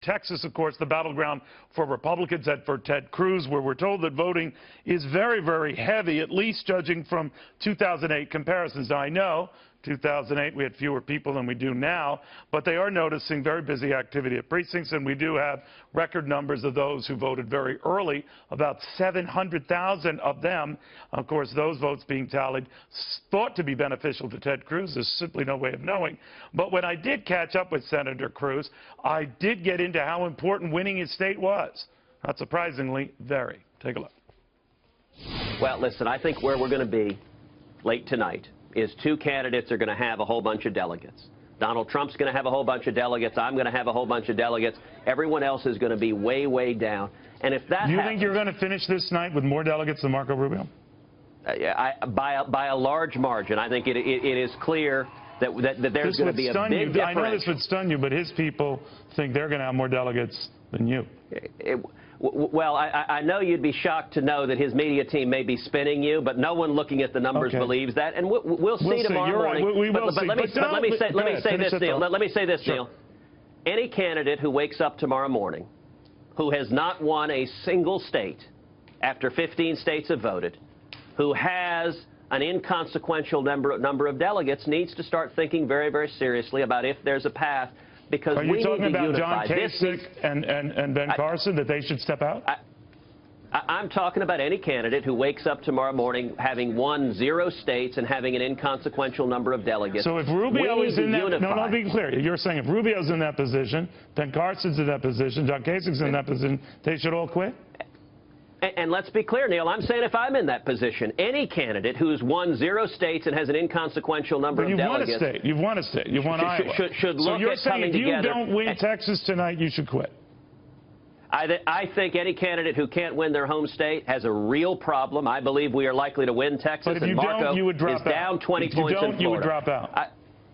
Texas, of course, the battleground for Republicans and for Ted Cruz, where we're told that voting is very, very heavy, at least judging from 2008 comparisons. Now, I know 2008 we had fewer people than we do now, but they are noticing very busy activity at precincts, and we do have record numbers of those who voted very early, about 700,000 of them. Of course, those votes being tallied thought to be beneficial to Ted Cruz. There's simply no way of knowing. But when I did catch up with Senator Cruz, I did get into how important winning his state was. Not surprisingly, very. Take a look. Well, listen, I think where we're going to be late tonight is two candidates are going to have a whole bunch of delegates. Donald Trump's going to have a whole bunch of delegates. I'm going to have a whole bunch of delegates. Everyone else is going to be way, way down. And if that Do you happens, think you're going to finish this night with more delegates than Marco Rubio? By a large margin. I think it is clear that there's going to be a big difference. I know this would stun you, but his people think they're going to have more delegates than you. Well, I know you'd be shocked to know that his media team may be spinning you, but no one looking at the numbers believes that, and we'll see tomorrow morning. Right. We will see. Let me say this, Neil. Let me say this, Neil. Any candidate who wakes up tomorrow morning who has not won a single state after 15 states have voted, who has an inconsequential number of delegates, needs to start thinking very, very seriously about if there's a path. Because Are you talking about John Kasich and Ben Carson, that they should step out? I'm talking about any candidate who wakes up tomorrow morning having won 0 states and having an inconsequential number of delegates. So if Rubio is in that, no, be clear. You're saying if Rubio's in that position, Ben Carson's in that position, John Kasich's in that position, they should all quit? And let's be clear, Neil, I'm saying if I'm in that position, any candidate who's won 0 states and has an inconsequential number of delegates... You've won a state. You've won Iowa. Should look at coming together. So you're saying if you don't win Texas tonight, you should quit? I think any candidate who can't win their home state has a real problem. I believe we are likely to win Texas. But if you don't, you would drop out. Is down 20 points in Florida. If you don't, you would drop out.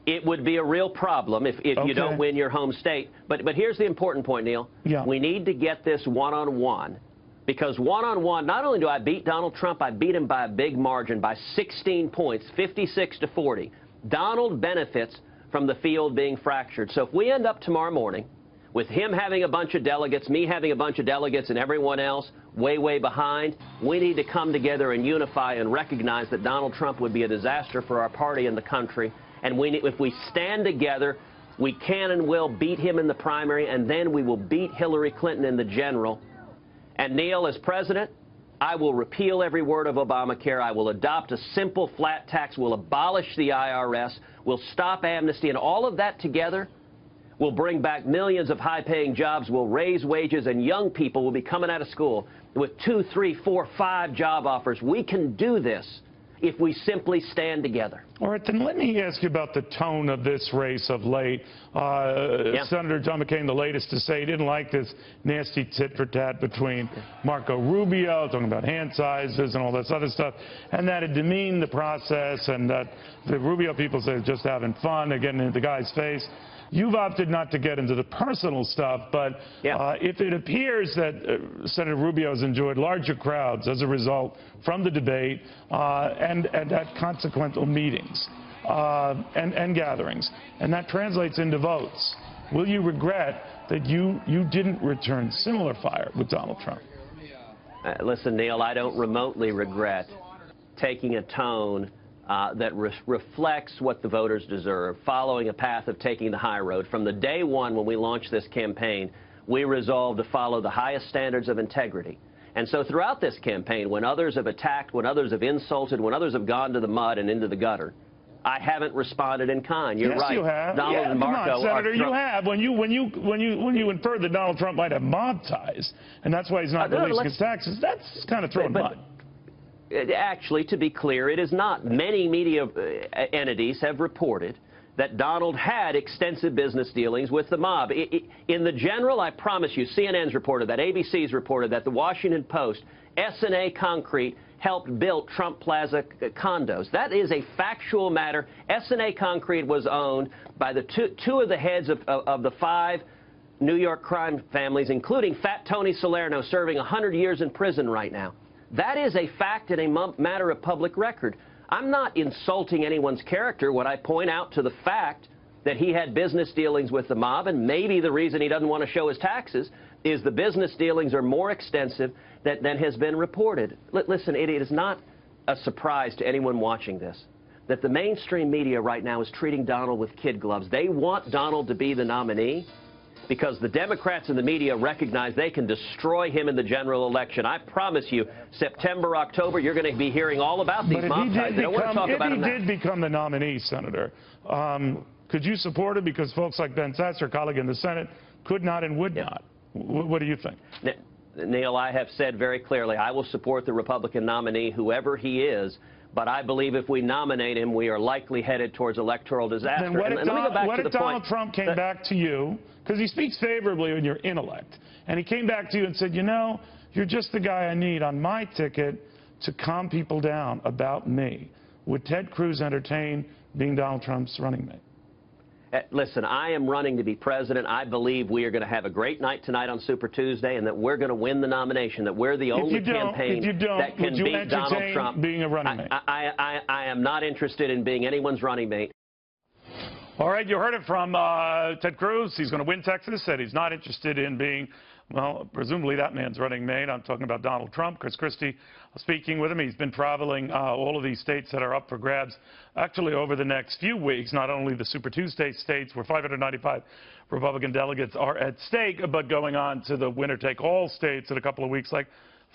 It would be a real problem if you don't win your home state. But here's the important point, Neil. Yeah. We need to get this one-on-one. Because one-on-one, not only do I beat Donald Trump, I beat him by a big margin, by 16 points, 56-40. Donald benefits from the field being fractured. So if we end up tomorrow morning with him having a bunch of delegates, me having a bunch of delegates, and everyone else way, way behind, we need to come together and unify and recognize that Donald Trump would be a disaster for our party and the country. And if we stand together, we can and will beat him in the primary, and then we will beat Hillary Clinton in the general. And, Neil, as president, I will repeal every word of Obamacare. I will adopt a simple flat tax. We'll abolish the IRS. We'll stop amnesty. And all of that together will bring back millions of high-paying jobs. We'll raise wages, and young people will be coming out of school with 2, 3, 4, 5 job offers. We can do this if we simply stand together. All right, then let me ask you about the tone of this race of late. Senator John McCain, the latest to say he didn't like this nasty tit-for-tat between Marco Rubio, talking about hand sizes and all this other stuff, and that it demeaned the process, and that the Rubio people say just having fun, they're getting into the guy's face. You've opted not to get into the personal stuff, but if it appears that Senator Rubio has enjoyed larger crowds as a result from the debate and at consequential meetings and gatherings, and that translates into votes, will you regret that you didn't return similar fire with Donald Trump? Listen, Neil, I don't remotely regret taking a tone that reflects what the voters deserve, following a path of taking the high road. From the day one when we launched this campaign, we resolved to follow the highest standards of integrity. And so throughout this campaign, when others have attacked, when others have insulted, when others have gone to the mud and into the gutter, I haven't responded in kind. You're right. Yes, you have. Donald and Marco come on, Senator, you have. When you infer that Donald Trump might have mob ties, and that's why he's not releasing his taxes, that's kind of throwing mud. Actually, to be clear, it is not. Many media entities have reported that Donald had extensive business dealings with the mob. In the general, I promise you, CNN's reported that, ABC's reported that, the Washington Post, S&A Concrete helped build Trump Plaza condos. That is a factual matter. S&A Concrete was owned by the two of the heads of the 5 New York crime families, including Fat Tony Salerno, serving 100 years in prison right now. That is a fact and a matter of public record. I'm not insulting anyone's character when I point out to the fact that he had business dealings with the mob, and maybe the reason he doesn't want to show his taxes is the business dealings are more extensive than has been reported. Listen, it is not a surprise to anyone watching this that the mainstream media right now is treating Donald with kid gloves. They want Donald to be the nominee because the Democrats and the media recognize they can destroy him in the general election. I promise you, September, October, you're going to be hearing all about these mob ties. I don't want to talk about him now. If he did become the nominee, Senator, could you support it? Because folks like Ben Sasse, your colleague in the Senate, could not and would not. What do you think? Neil, I have said very clearly I will support the Republican nominee, whoever he is. But I believe if we nominate him, we are likely headed towards electoral disaster. Then what if Donald Trump came back to you, because he speaks favorably on your intellect, and he came back to you and said, you know, you're just the guy I need on my ticket to calm people down about me. Would Ted Cruz entertain being Donald Trump's running mate? Listen, I am running to be president. I believe we are going to have a great night tonight on Super Tuesday and that we're going to win the nomination, that we're the only campaign that can beat Donald Trump. Being a running mate? I am not interested in being anyone's running mate. All right, you heard it from Ted Cruz. He's going to win Texas, said he's not interested in being, well, presumably that man's running mate. I'm talking about Donald Trump. Chris Christie speaking with him. He's been traveling all of these states that are up for grabs actually over the next few weeks, not only the Super Tuesday states where 595 Republican delegates are at stake, but going on to the winner-take-all states in a couple of weeks like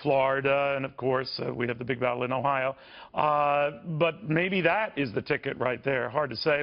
Florida, and of course we have the big battle in Ohio. But maybe that is the ticket right there. Hard to say.